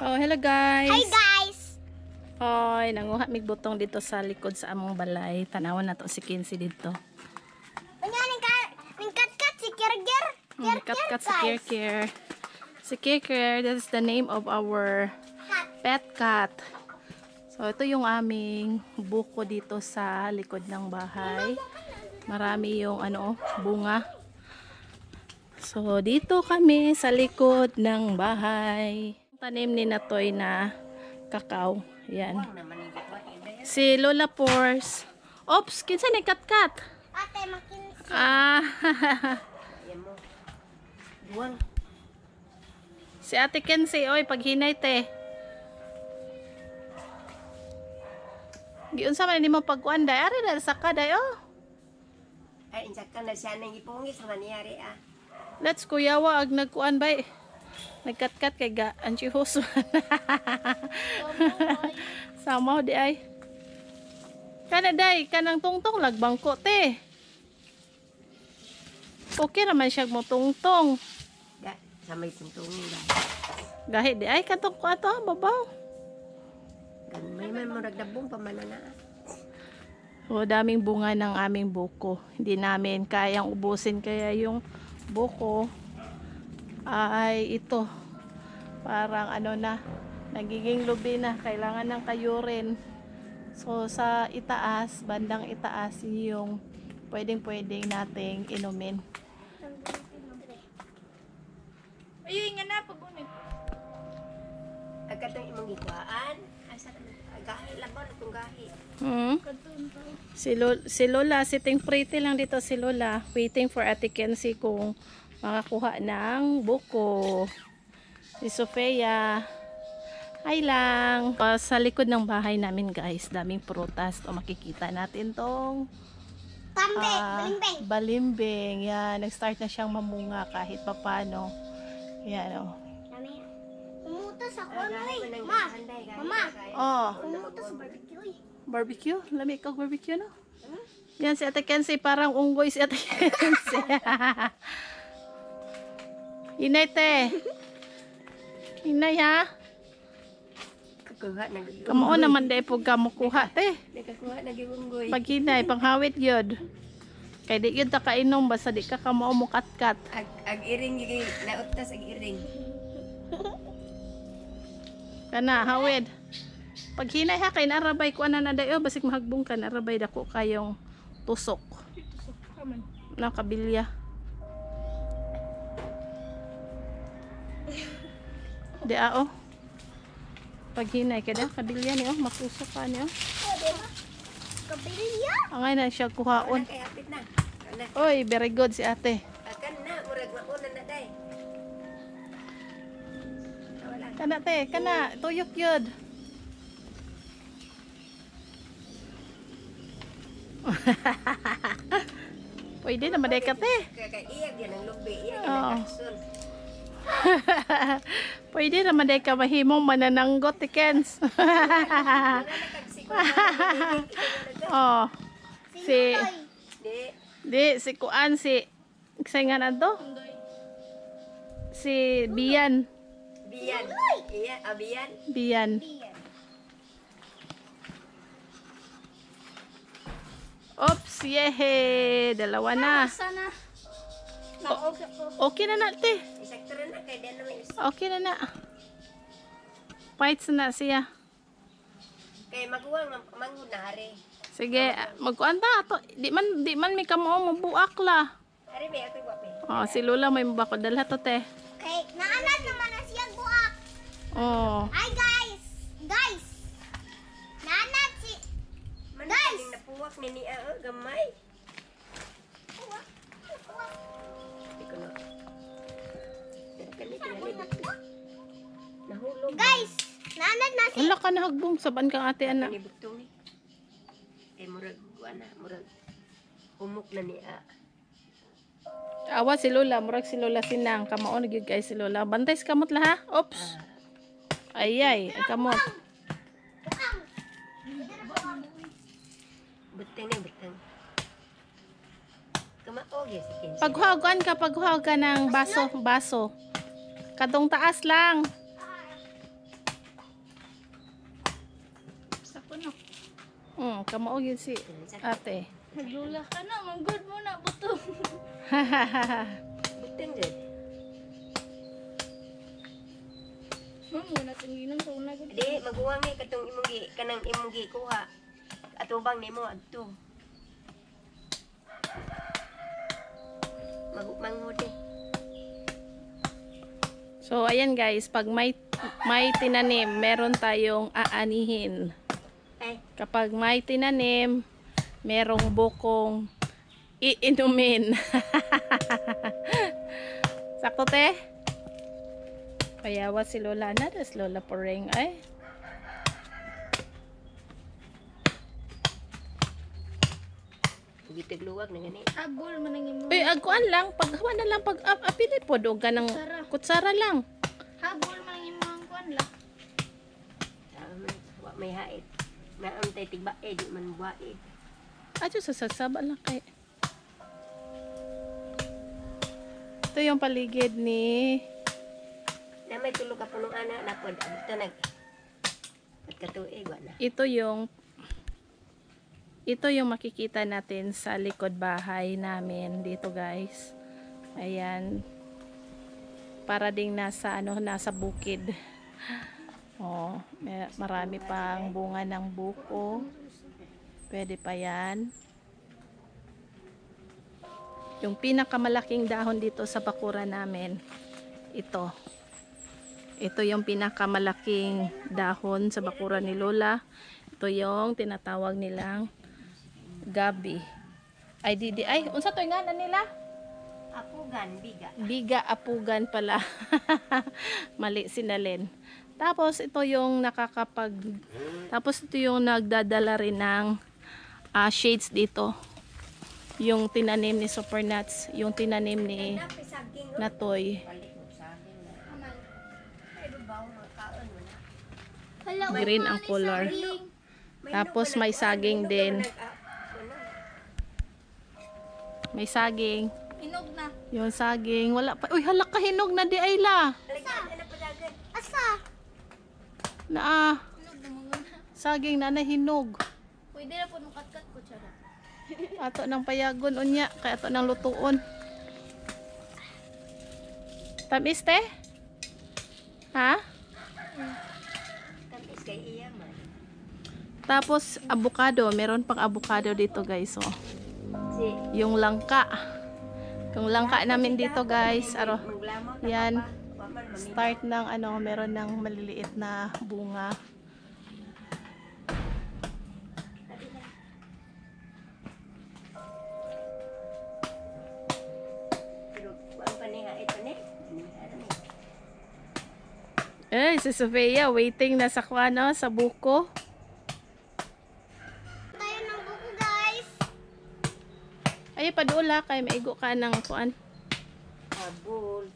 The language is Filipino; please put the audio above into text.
Oh, hello guys. Hi guys. Oy, nanguha mig butong dito sa likod sa among balay. Tanawon na to si Kinsey dito. Unya ning kat si Kirger. Kat si Kirker. Si Kirker, that is the name of our pet cat. So, ito yung aming buko dito sa likod ng bahay. Marami yung bunga. So, dito kami sa likod ng bahay. Tanim ni Natoy na kakao. Yan. Si Lola Pors. Ops, kinsa ni kat-kat? Ate makinsi. Si Ate Kenzie, oy, paghinay te. Giun sa man nimo pagkuan day, ari na sa kaday oh. Ay, insaka na siya nang ipungis sa maniyari ah. Let's kuyawa ag nagkuan bay. Nagkat-kat kay ga anchi hoso. Sama di ay. Kana day kanang tungtong lagbangko te. Okay naman siya mo tungtong. Da, sa may tuntungin da. Gahi di ay katong ko ato babaw. May murag dabong pamanana. O daming bunga ng aming buko. Hindi namin kayang ubusin kaya yung buko ay ito. Parang nagiging lubi na. Kailangan ng kayurin. So sa itaas, bandang itaas yung pwedeng nating inumin. Ayun nga na pagunit. Agad ang imong ikuhaan. Asa gahi laban itong gahi. Si Lola, sitting pretty lang dito si Lola. Waiting for Ate Kenzie kung makakuha ng buko. Si Sofia. Ay lang. Sa likod ng bahay namin guys, daming prutas. O makikita natin tong balimbing. Yan, nag-start na siyang mamunga kahit papano. Yan o. Umutos ako noy. Mama. Oh. Umutos sa barbecue. Barbecue? Lamig kag barbecue no? Yan si Ate Kenzie, parang unggoy si Ate Kenzie. Inay te. Inay ha? Kakuha na gyud. Kamo naman day pug kamo kuha te. Nakakuha na gyud unggoy. Pag hinay, panghawit yun. Kay di yun ta kainom, basta di ka kamo mukat-kat. Ag iring gyud nauttas ag iring. Kana, hawid. Pag hinay ha, kay narabay ko na dayo, basig mahagbong ka, narabay dako kayong tusok. Nakabilya. Di ao. Pag hinay ka kabilya niyo, matusok ka niyo. Kabilya. Angay na siya kuhaon. Kay hapit na. Kana. Oy, very good si ate. Akan na murag mauna na day. Kana te, kana, tuyok yun. Pwede na maday ka te. Kay iyag yan ang lubi, iyag Oo. ang kaksun. Pwede na maday ka mahimong manananggot ti Kens. Oh. Si si Kuan si saingan ato. Si Bian. Biyan. Iya, abiyan. Bian. Oops, yehe. Dalawa na. Sana. Okay na na, te. Isakto na kay den naman. Okay na na. Fights na siya. Kay maguwang mangunari. Sige, magkuan ta. Di man may kamo mabuak la. Ari may ako gwape. Oh, si Lola may mabako. Dalha to, te. Kay naanad naman na siya buak. Oh. Hi guys. Guys. Naanad si Guys, napuwak ni niya gamay. Iko na. Nahulog. Guys. Naanad na si Wala ka na hagbong. Saban kang ate, anak. Ni butong ni. Kay murag kuana, murag umok na niya. Awa si Lola. Murag si Lola sinang. Kamaon gyud guys si Lola. Bantay sa kamot la ha. Oops. Ayay. Ang kamot. Butang ni butang. Kamaog ya si Kenzie. Paghuhagan ka ng baso. Kadong taas lang. Kamao yun si ate. Naglula ka na, mag-good mo na, buto. Butang gud. Ma'am, wala tinginan sa una. Di maguwang ni katong imong kanang imong kuha. Atubang nimo adto. Mangudi. So, ayan guys, pag may tinanim, meron tayong aanihin. Ay, Kapag may tinanim, merong bukong iinumin. Sakto, te? Payawa si Lola na, das Lola Poreng. Ay. gitag luwag na gani. Habol, manangin mo. Uy, agkuan lang. Paghawa na lang. Apili po, doon ka ng kutsara lang. Habol, manangin mo ang kuwan lang. Wa may hait. Naantay tigba di man buhaid. Adyo sa sasaba lang kay. Ito yung paligid ni Na may tulog ka punong ana na pod adto nag. At katuig wa na. Ito yung makikita natin sa likod bahay namin dito, guys. Ayan. Para ding nasa bukid. Oh, marami pang bunga ng buko. Pwede pa 'yan. Yung pinakamalaking dahon dito sa bakuran namin, ito. Ito yung pinakamalaking dahon sa bakuran ni Lola. Ito yung tinatawag nilang gabi. Ay, unsa to nga nila? Apugan biga. Biga apugan pala. Mali sinalin. Tapos ito yung tapos ito yung nagdadala rin ng shades dito. Yung tinanim ni Supernuts, yung tinanim ni Natoy. Green ang color. Tapos may saging din. May saging. Inog na. Yung saging, wala pa. Uy, halak ka hinog na di Ayla. Asa? Na Inog na mga na. saging na nahinog. Pwede na po nung kat-kat ko, tsara. Ato ng payagon unya, kay ato ng lutuon. Tamis te? Ha? Tamis kay iya man. Tapos avocado, meron pang avocado dito, guys. Oh. Si Yung langka. Yung langka namin dito, guys. Aro. maglamot Yan. wa man mami. Start ng meron ng maliliit na bunga. Pero ang paniha ito ni. Si Sofia waiting na sa sa buko. Tayo ng buko, guys. Ay, padula kay maigo ka ng kuan. Abol.